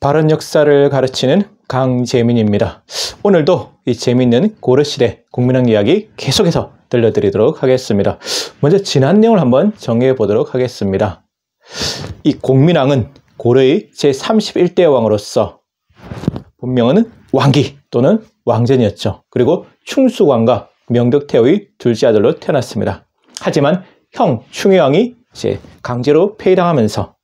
바른 역사를 가르치는 강재민입니다. 오늘도 이 재미있는 고려시대 공민왕 이야기 계속해서 들려드리도록 하겠습니다. 먼저 지난 내용을 한번 정리해 보도록 하겠습니다. 이 공민왕은 고려의 제31대 왕으로서 본명은 왕기 또는 왕전이었죠. 그리고 충수왕과 명덕태후의 둘째 아들로 태어났습니다. 하지만 형 충혜왕이 이제 강제로 폐위당하면서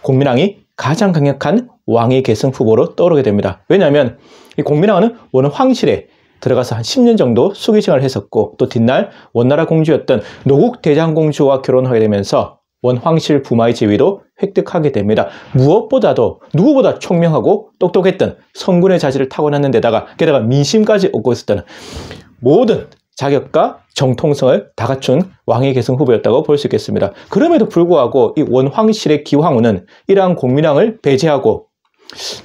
공민왕이 가장 강력한 왕위 계승 후보로 떠오르게 됩니다. 왜냐하면 이 공민왕은 원황실에 들어가서 한 10년 정도 수기 생활을 했었고, 또 뒷날 원나라 공주였던 노국대장공주와 결혼하게 되면서 원황실 부마의 지위도 획득하게 됩니다. 무엇보다도 누구보다 총명하고 똑똑했던 성군의 자질을 타고났는 게다가 민심까지 얻고 있었던 모든 자격과 정통성을 다 갖춘 왕위 계승 후보였다고 볼 수 있겠습니다. 그럼에도 불구하고 이 원황실의 기황후는 이러한 공민왕을 배제하고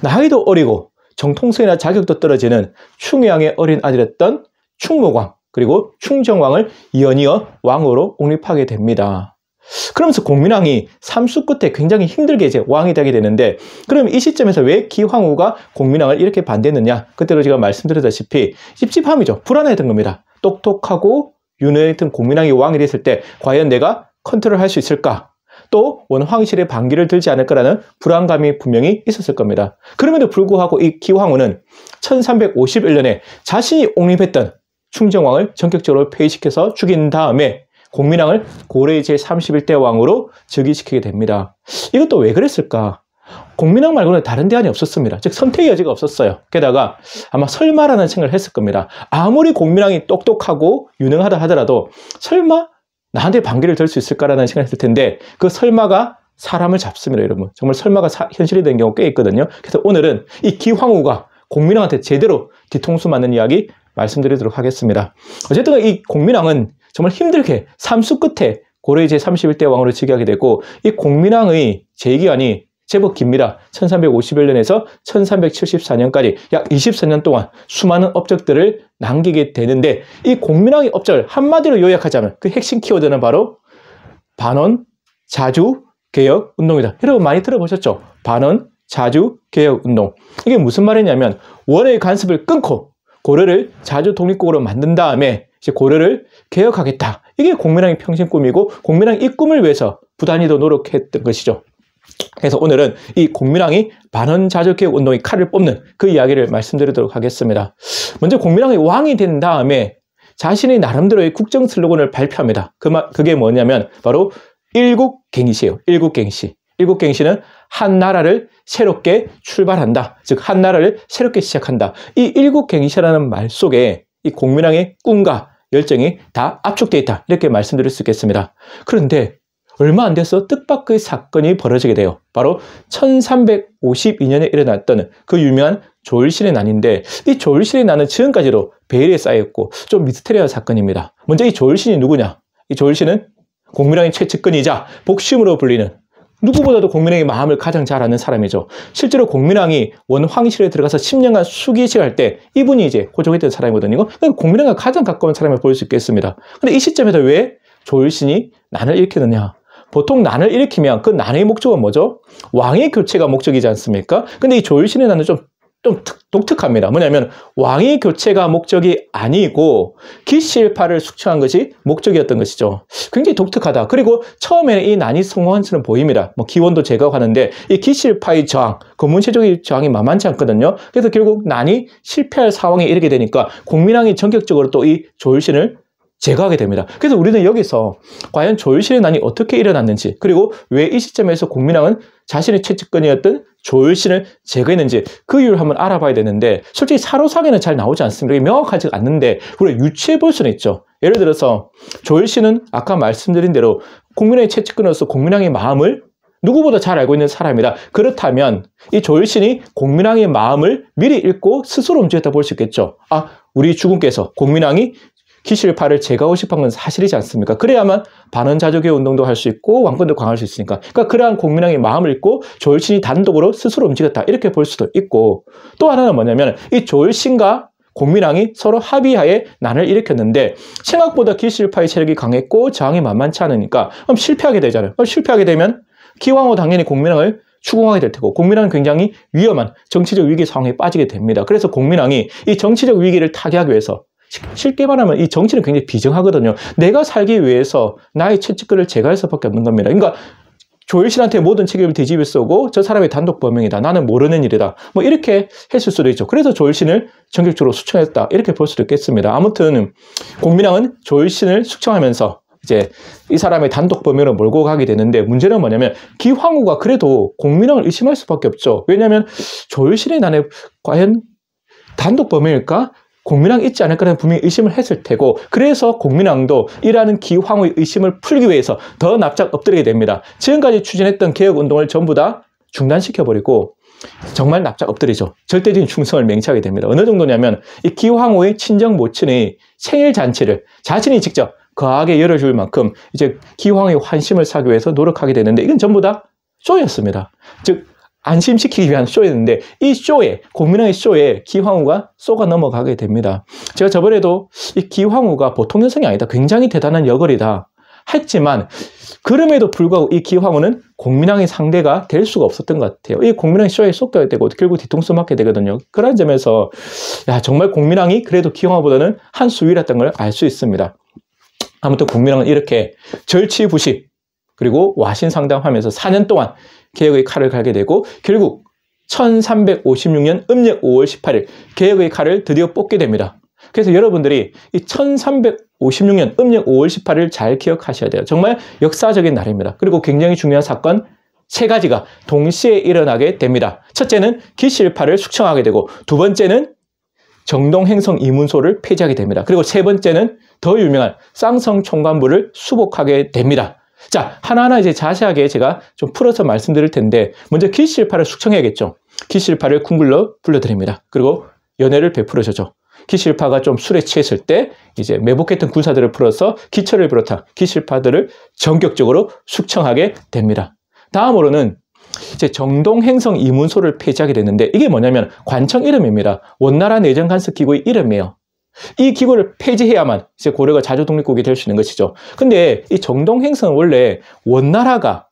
나이도 어리고 정통성이나 자격도 떨어지는 충혜왕의 어린 아들이었던 충무광 그리고 충정왕을 이어 왕으로 옹립하게 됩니다. 그러면서 공민왕이 삼수 끝에 굉장히 힘들게 이제 왕이 되게 되는데, 그럼 이 시점에서 왜 기황후가 공민왕을 이렇게 반대했느냐? 그때로 제가 말씀드렸다시피 찝찝함이죠. 불안했던 겁니다. 똑똑하고 유능했던 공민왕이 왕이 됐을 때 과연 내가 컨트롤할 수 있을까? 또 원황실의 반기를 들지 않을까라는 불안감이 분명히 있었을 겁니다. 그럼에도 불구하고 이 기황후는 1351년에 자신이 옹립했던 충정왕을 전격적으로 폐위시켜서 죽인 다음에 공민왕을 고려의 제31대 왕으로 즉위시키게 됩니다. 이것도 왜 그랬을까? 공민왕 말고는 다른 대안이 없었습니다. 즉 선택의 여지가 없었어요. 게다가 아마 설마라는 생각을 했을 겁니다. 아무리 공민왕이 똑똑하고 유능하다 하더라도 설마 나한테 반기를 들 수 있을까라는 생각을 했을 텐데, 그 설마가 사람을 잡습니다, 여러분. 정말 설마가 현실이 된 경우가 꽤 있거든요. 그래서 오늘은 이 기황후가 공민왕한테 제대로 뒤통수 맞는 이야기 말씀드리도록 하겠습니다. 어쨌든 이 공민왕은 정말 힘들게 삼수 끝에 고려의 제31대 왕으로 즉위하게 되고, 이 공민왕의 재기간이 제법 깁니다. 1351년에서 1374년까지 약 24년 동안 수많은 업적들을 남기게 되는데, 이 공민왕의 업적을 한마디로 요약하자면 그 핵심 키워드는 바로 반원, 자주, 개혁, 운동이다. 여러분 많이 들어보셨죠? 반원, 자주, 개혁, 운동. 이게 무슨 말이냐면 원의 간섭을 끊고 고려를 자주 독립국으로 만든 다음에 이제 고려를 개혁하겠다. 이게 공민왕의 평생 꿈이고, 공민왕이 이 꿈을 위해서 부단히도 노력했던 것이죠. 그래서 오늘은 이 공민왕이 반원자주개혁 운동의 칼을 뽑는 그 이야기를 말씀드리도록 하겠습니다. 먼저 공민왕이 왕이 된 다음에 자신의 나름대로의 국정 슬로건을 발표합니다. 그게 뭐냐면 바로 일국갱시예요. 일국갱시. 일국갱시는 한 나라를 새롭게 출발한다. 즉 한 나라를 새롭게 시작한다. 이 일국갱시라는 말 속에 이 공민왕의 꿈과 열정이 다 압축되어 있다. 이렇게 말씀드릴 수 있겠습니다. 그런데 얼마 안 돼서 뜻밖의 사건이 벌어지게 돼요. 바로 1352년에 일어났던 그 유명한 조일신의 난인데, 이 조일신의 난은 지금까지도 베일에 쌓여있고 좀 미스테리한 사건입니다. 먼저 이 조일신이 누구냐? 이 조일신은 공민왕의 최측근이자 복심으로 불리는, 누구보다도 공민왕의 마음을 가장 잘 아는 사람이죠. 실제로 공민왕이 원황실에 들어가서 10년간 수기식할 때 이분이 이제 호종했던 사람이거든요. 그러니까 공민왕과 가장 가까운 사람을 볼 수 있겠습니다. 근데 이 시점에서 왜 조일신이 난을 일으키느냐? 보통 난을 일으키면 그 난의 목적은 뭐죠? 왕의 교체가 목적이지 않습니까? 근데 이 조일신의 난은 좀 독특합니다. 뭐냐면 왕의 교체가 목적이 아니고 기실파를 숙청한 것이 목적이었던 것이죠. 굉장히 독특하다. 그리고 처음에는 이 난이 성공한 것처럼 보입니다. 뭐 기원도 제거하는데 이 기실파의 저항, 거문세족의 저항이 만만치 않거든요. 그래서 결국 난이 실패할 상황에 이르게 되니까 공민왕이 전격적으로 또 이 조일신을 제거하게 됩니다. 그래서 우리는 여기서 과연 조일신의 난이 어떻게 일어났는지, 그리고 왜 이 시점에서 공민왕은 자신의 최측근이었던 조일신을 제거했는지 그 이유를 한번 알아봐야 되는데, 솔직히 사로상에는 잘 나오지 않습니다. 명확하지 않는데 우리가 유추해 볼 수는 있죠. 예를 들어서 조일신은 아까 말씀드린 대로 공민왕의 최측근으로서 공민왕의 마음을 누구보다 잘 알고 있는 사람이다. 그렇다면 이 조일신이 공민왕의 마음을 미리 읽고 스스로 움직였다 볼 수 있겠죠. 아, 우리 주군께서 공민왕이 기실파를 제거하고 싶은 건 사실이지 않습니까? 그래야만 반원자족의 운동도 할 수 있고 왕권도 강할 수 있으니까. 그러니까 그러한 공민왕의 마음을 읽고 조일신이 단독으로 스스로 움직였다. 이렇게 볼 수도 있고, 또 하나는 뭐냐면 이 조일신과 공민왕이 서로 합의하에 난을 일으켰는데 생각보다 기실파의 세력이 강했고 저항이 만만치 않으니까 그럼 실패하게 되잖아요. 그럼 실패하게 되면 기왕후 당연히 공민왕을 추궁하게 될 테고, 공민왕은 굉장히 위험한 정치적 위기 상황에 빠지게 됩니다. 그래서 공민왕이 이 정치적 위기를 타개하기 위해서, 쉽게 말하면 이 정치는 굉장히 비정하거든요. 내가 살기 위해서 나의 채찍글을 제거할 수밖에 없는 겁니다. 그러니까 조일신한테 모든 책임을 뒤집어 쓰고 저 사람이 단독 범행이다, 나는 모르는 일이다, 뭐 이렇게 했을 수도 있죠. 그래서 조일신을 전격적으로 숙청했다, 이렇게 볼 수도 있겠습니다. 아무튼 공민왕은 조일신을 숙청하면서 이제 이 사람의 단독 범행으로 몰고 가게 되는데, 문제는 뭐냐면 기황후가 그래도 공민왕을 의심할 수밖에 없죠. 왜냐하면 조일신의 난에 과연 단독 범행일까? 공민왕이 있지 않을까라는 분명히 의심을 했을 테고, 그래서 공민왕도 이라는 기황후의 의심을 풀기 위해서 더 납작 엎드리게 됩니다. 지금까지 추진했던 개혁운동을 전부 다 중단시켜버리고 정말 납작 엎드리죠. 절대적인 충성을 맹세하게 됩니다. 어느 정도냐면 이 기황후의 친정 모친의 생일 잔치를 자신이 직접 거하게 열어줄 만큼 이제 기황후의 환심을 사기 위해서 노력하게 되는데, 이건 전부 다 쇼였습니다. 즉 안심시키기 위한 쇼였는데, 이 쇼에, 공민왕의 쇼에 기황후가 쏘가 넘어가게 됩니다. 제가 저번에도 이 기황후가 보통 여성이 아니다, 굉장히 대단한 여걸이다 했지만, 그럼에도 불구하고 이 기황후는 공민왕의 상대가 될 수가 없었던 것 같아요. 이 공민왕의 쇼에 쏙도 되고 결국 뒤통수 맞게 되거든요. 그런 점에서 정말 공민왕이 그래도 기황후보다는 한 수 위였던 걸 알 수 있습니다. 아무튼 공민왕은 이렇게 절치부시 그리고 와신상담하면서 4년 동안 개혁의 칼을 갈게 되고, 결국 1356년 음력 5월 18일 개혁의 칼을 드디어 뽑게 됩니다. 그래서 여러분들이 이 1356년 음력 5월 18일 잘 기억하셔야 돼요. 정말 역사적인 날입니다. 그리고 굉장히 중요한 사건 3가지가 동시에 일어나게 됩니다. 첫째는 기실파를 숙청하게 되고, 두 번째는 정동행성 이문소를 폐지하게 됩니다. 그리고 세 번째는 더 유명한 쌍성 총관부를 수복하게 됩니다. 자, 하나하나 이제 자세하게 제가 좀 풀어서 말씀드릴 텐데, 먼저 기실파를 숙청해야겠죠. 기실파를 궁굴로 불러드립니다. 그리고 연회를 베풀어주죠. 기실파가 좀 술에 취했을 때 이제 매복했던 군사들을 풀어서 기철을 비롯한 기실파들을 전격적으로 숙청하게 됩니다. 다음으로는 이제 정동행성 이문소를 폐지하게 되는데, 이게 뭐냐면 관청 이름입니다. 원나라 내정간섭기구의 이름이에요. 이 기구를 폐지해야만 이제 고려가 자주독립국이 될 수 있는 것이죠. 근데 이 정동행성은 원래 원나라가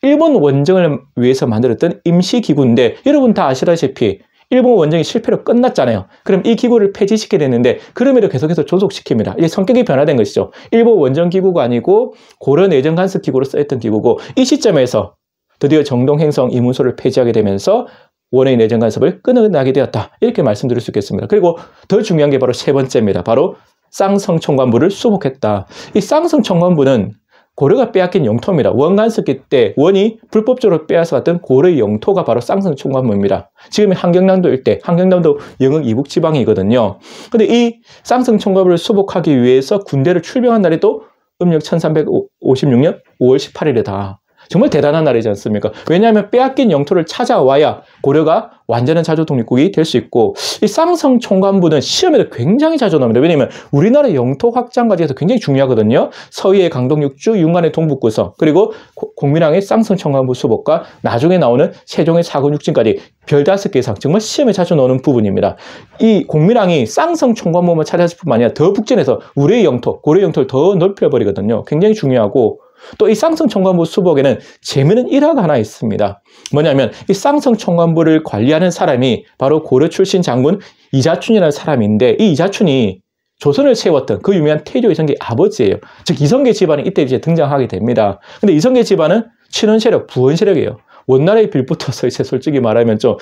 일본 원정을 위해서 만들었던 임시기구인데, 여러분 다 아시다시피 일본 원정이 실패로 끝났잖아요. 그럼 이 기구를 폐지시키게 됐는데, 그럼에도 계속해서 조속시킵니다. 이게 성격이 변화된 것이죠. 일본 원정기구가 아니고 고려 내정간섭기구로 쓰였던 기구고, 이 시점에서 드디어 정동행성 이문소를 폐지하게 되면서 원의 내정 간섭을 끊어나게 되었다, 이렇게 말씀드릴 수 있겠습니다. 그리고 더 중요한 게 바로 세 번째입니다. 바로 쌍성 총관부를 수복했다. 이 쌍성 총관부는 고려가 빼앗긴 영토입니다. 원간섭기 때 원이 불법적으로 빼앗아갔던 고려의 영토가 바로 쌍성 총관부입니다. 지금의 한경남도 일대, 한경남도 영흥 이북 지방이거든요. 근데 이 쌍성 총관부를 수복하기 위해서 군대를 출병한 날이 또 음력 1356년 5월 18일이다. 정말 대단한 날이지 않습니까? 왜냐하면 빼앗긴 영토를 찾아와야 고려가 완전한 자주독립국이 될 수 있고, 이 쌍성 총관부는 시험에도 굉장히 자주 나옵니다. 왜냐하면 우리나라 영토 확장 과정에서 굉장히 중요하거든요. 서해의 강동육주, 윤관의 동북구서, 그리고 공민왕의 쌍성 총관부 수복과 나중에 나오는 세종의 사군육진까지 별 5개 이상 정말 시험에 자주 나오는 부분입니다. 이 공민왕이 쌍성 총관부만 차지했을 뿐만 아니라 더 북진해서 우리의 영토, 고려 영토를 더 넓혀버리거든요. 굉장히 중요하고, 또 이 쌍성 총관부 수복에는 재미있는 일화가 하나 있습니다. 뭐냐면 이 쌍성 총관부를 관리하는 사람이 바로 고려 출신 장군 이자춘이라는 사람인데, 이 이자춘이 조선을 세웠던 그 유명한 태조 이성계의 아버지예요. 즉 이성계 집안이 이때 이제 등장하게 됩니다. 근데 이성계 집안은 친원 세력, 부원 세력이에요. 원나라에 빌붙어서 이제 솔직히 말하면 좀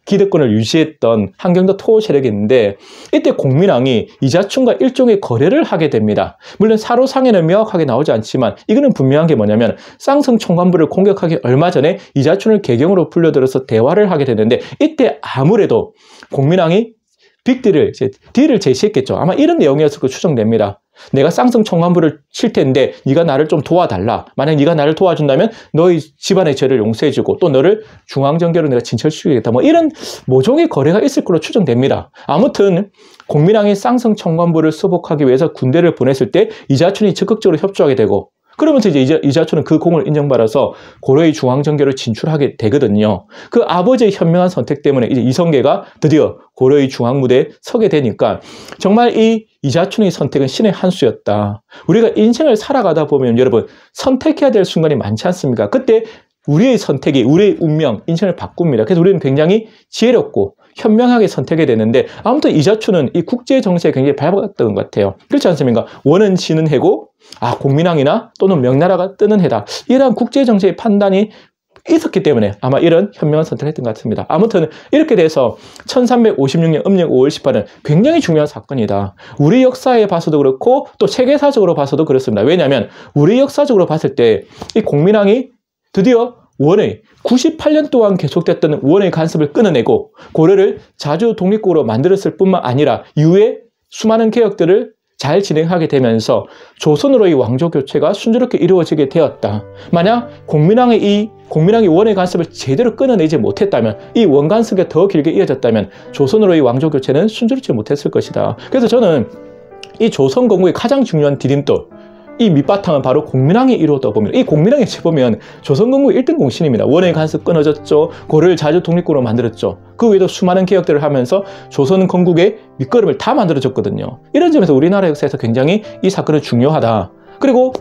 기득권을 유지했던 한경도 토 세력인데, 이때 공민왕이 이자춘과 일종의 거래를 하게 됩니다. 물론 사로상에는 명확하게 나오지 않지만 이거는 분명한 게 뭐냐면, 쌍성 총관부를 공격하기 얼마 전에 이자춘을 개경으로 불러들여서 대화를 하게 되는데, 이때 아무래도 공민왕이 빅딜을 제시했겠죠. 아마 이런 내용이었을 거 추정됩니다. 내가 쌍성 청관부를 칠 텐데 네가 나를 좀 도와달라. 만약 네가 나를 도와준다면 너의 집안의 죄를 용서해주고 또 너를 중앙정계로 내가 진출시키겠다. 뭐 이런 모종의 거래가 있을 걸로 추정됩니다. 아무튼 공민왕이 쌍성 청관부를 수복하기 위해서 군대를 보냈을 때 이자춘이 적극적으로 협조하게 되고 그러면서 이제 이자춘은 그 공을 인정받아서 고려의 중앙정계로 진출하게 되거든요. 그 아버지의 현명한 선택 때문에 이제 이성계가 드디어 고려의 중앙무대에 서게 되니까 정말 이 이자춘의 선택은 신의 한 수였다. 우리가 인생을 살아가다 보면 여러분 선택해야 될 순간이 많지 않습니까? 그때 우리의 선택이 우리의 운명, 인생을 바꿉니다. 그래서 우리는 굉장히 지혜롭고 현명하게 선택해야 되는데 아무튼 이자춘은 이 국제 정세에 굉장히 밟았던 것 같아요. 그렇지 않습니까? 원은 지는 해고 공민왕이나 또는 명나라가 뜨는 해다. 이러한 국제 정세의 판단이 있었기 때문에 아마 이런 현명한 선택을 했던 것 같습니다. 아무튼 이렇게 돼서 1356년 음력 5월 18일 굉장히 중요한 사건이다. 우리 역사에 봐서도 그렇고 또 세계사적으로 봐서도 그렇습니다. 왜냐하면 우리 역사적으로 봤을 때 이 공민왕이 드디어 원의 98년 동안 계속됐던 원의 간섭을 끊어내고 고려를 자주 독립국으로 만들었을 뿐만 아니라 이후에 수많은 개혁들을 잘 진행하게 되면서 조선으로의 왕조 교체가 순조롭게 이루어지게 되었다. 만약 공민왕이 원의 간섭을 제대로 끊어내지 못했다면 이 원 간섭이 더 길게 이어졌다면 조선으로의 왕조 교체는 순조롭지 못했을 것이다. 그래서 저는 이 조선 건국의 가장 중요한 디딤돌 이 밑바탕은 바로 공민왕이 이루었다고 봅니다. 이 공민왕이 보면 조선건국의 1등 공신입니다. 원의 간섭 끊어졌죠. 고려를 자주 독립국으로 만들었죠. 그 외에도 수많은 개혁들을 하면서 조선건국의 밑거름을 다 만들어줬거든요. 이런 점에서 우리나라 역사에서 굉장히 이 사건은 중요하다. 그리고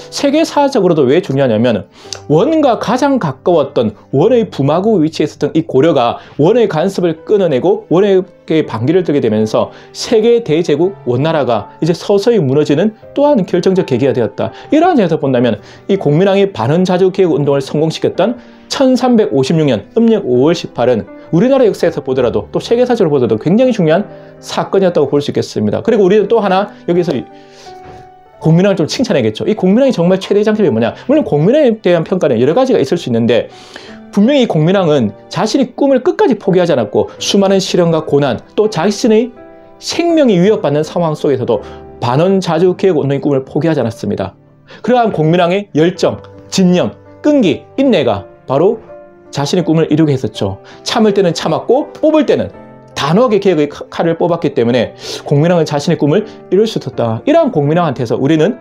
세계사적으로도 왜 중요하냐면 원과 가장 가까웠던 원의 부마국 위치에 있었던 이 고려가 원의 간섭을 끊어내고 원에게 반기를 들게 되면서 세계 대제국 원나라가 이제 서서히 무너지는 또한 결정적 계기가 되었다. 이러한 점에서 본다면 이 공민왕이 반원자주개혁 운동을 성공시켰던 1356년 음력 5월 18일은 우리나라 역사에서 보더라도 또 세계사적으로 보더라도 굉장히 중요한 사건이었다고 볼 수 있겠습니다. 그리고 우리는 또 하나 여기서 공민왕을 좀 칭찬해야겠죠. 이 공민왕이 정말 최대의 장점이 뭐냐? 물론 공민왕에 대한 평가는 여러 가지가 있을 수 있는데 분명히 이 공민왕은 자신의 꿈을 끝까지 포기하지 않았고 수많은 시련과 고난 또 자신의 생명이 위협받는 상황 속에서도 반원자주개혁 운동의 꿈을 포기하지 않았습니다. 그러한 공민왕의 열정, 진념, 끈기, 인내가 바로 자신의 꿈을 이루게 했었죠. 참을 때는 참았고 뽑을 때는 단호하게 개혁의 칼을 뽑았기 때문에 공민왕은 자신의 꿈을 이룰 수 있었다. 이러한 공민왕한테서 우리는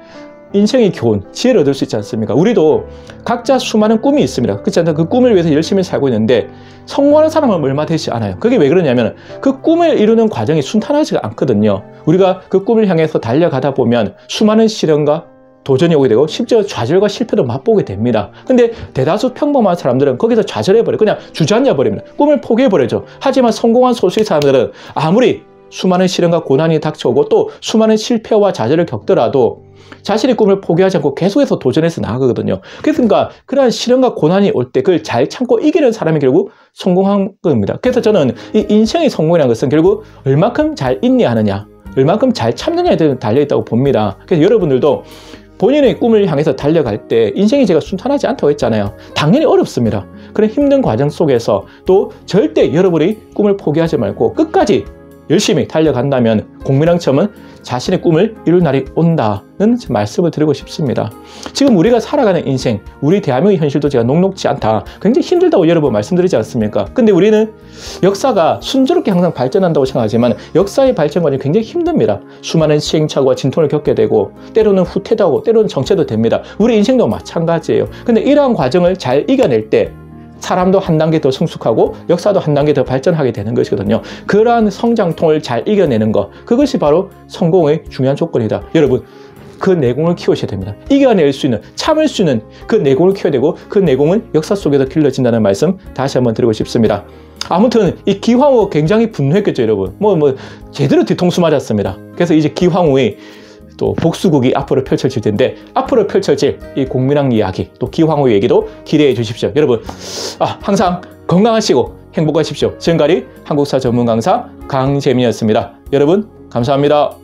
인생의 교훈, 지혜를 얻을 수 있지 않습니까? 우리도 각자 수많은 꿈이 있습니다. 그렇지 않나? 그 꿈을 위해서 열심히 살고 있는데 성공하는 사람은 얼마 되지 않아요. 그게 왜 그러냐면 그 꿈을 이루는 과정이 순탄하지가 않거든요. 우리가 그 꿈을 향해서 달려가다 보면 수많은 시련과 도전이 오게 되고 심지어 좌절과 실패도 맛보게 됩니다. 근데 대다수 평범한 사람들은 거기서 좌절해버려요. 그냥 주저앉아 버립니다. 꿈을 포기해버리죠. 하지만 성공한 소수의 사람들은 아무리 수많은 시련과 고난이 닥쳐오고 또 수많은 실패와 좌절을 겪더라도 자신의 꿈을 포기하지 않고 계속해서 도전해서 나아가거든요. 그러니까 그러한 시련과 고난이 올 때 그걸 잘 참고 이기는 사람이 결국 성공한 겁니다. 그래서 저는 이 인생의 성공이라는 것은 결국 얼마큼 잘 인내하느냐, 얼마큼 잘 참느냐에 달려있다고 봅니다. 그래서 여러분들도 본인의 꿈을 향해서 달려갈 때 인생이 제가 순탄하지 않다고 했잖아요. 당연히 어렵습니다. 그런 힘든 과정 속에서 또 절대 여러분이 꿈을 포기하지 말고 끝까지 열심히 달려간다면 공민왕처럼은 자신의 꿈을 이룰 날이 온다는 말씀을 드리고 싶습니다. 지금 우리가 살아가는 인생, 우리 대한민국의 현실도 제가 녹록지 않다, 굉장히 힘들다고 여러 번 말씀드리지 않습니까? 근데 우리는 역사가 순조롭게 항상 발전한다고 생각하지만 역사의 발전 과정이 굉장히 힘듭니다. 수많은 시행착오와 진통을 겪게 되고 때로는 후퇴도 하고 때로는 정체도 됩니다. 우리 인생도 마찬가지예요. 근데 이러한 과정을 잘 이겨낼 때 사람도 한 단계 더 성숙하고 역사도 한 단계 더 발전하게 되는 것이거든요. 그러한 성장통을 잘 이겨내는 것, 그것이 바로 성공의 중요한 조건이다. 여러분, 그 내공을 키우셔야 됩니다. 이겨낼 수 있는, 참을 수 있는 그 내공을 키워야 되고 그 내공은 역사 속에서 길러진다는 말씀 다시 한번 드리고 싶습니다. 아무튼 이 기황후 굉장히 분노했겠죠, 여러분. 제대로 뒤통수 맞았습니다. 그래서 이제 기황후의 또 복수국이 앞으로 펼쳐질 텐데 앞으로 펼쳐질 이 공민왕 이야기 또 기황후 얘기도 기대해 주십시오. 여러분 항상 건강하시고 행복하십시오. 지금까지 한국사 전문 강사 강재민이었습니다. 여러분 감사합니다.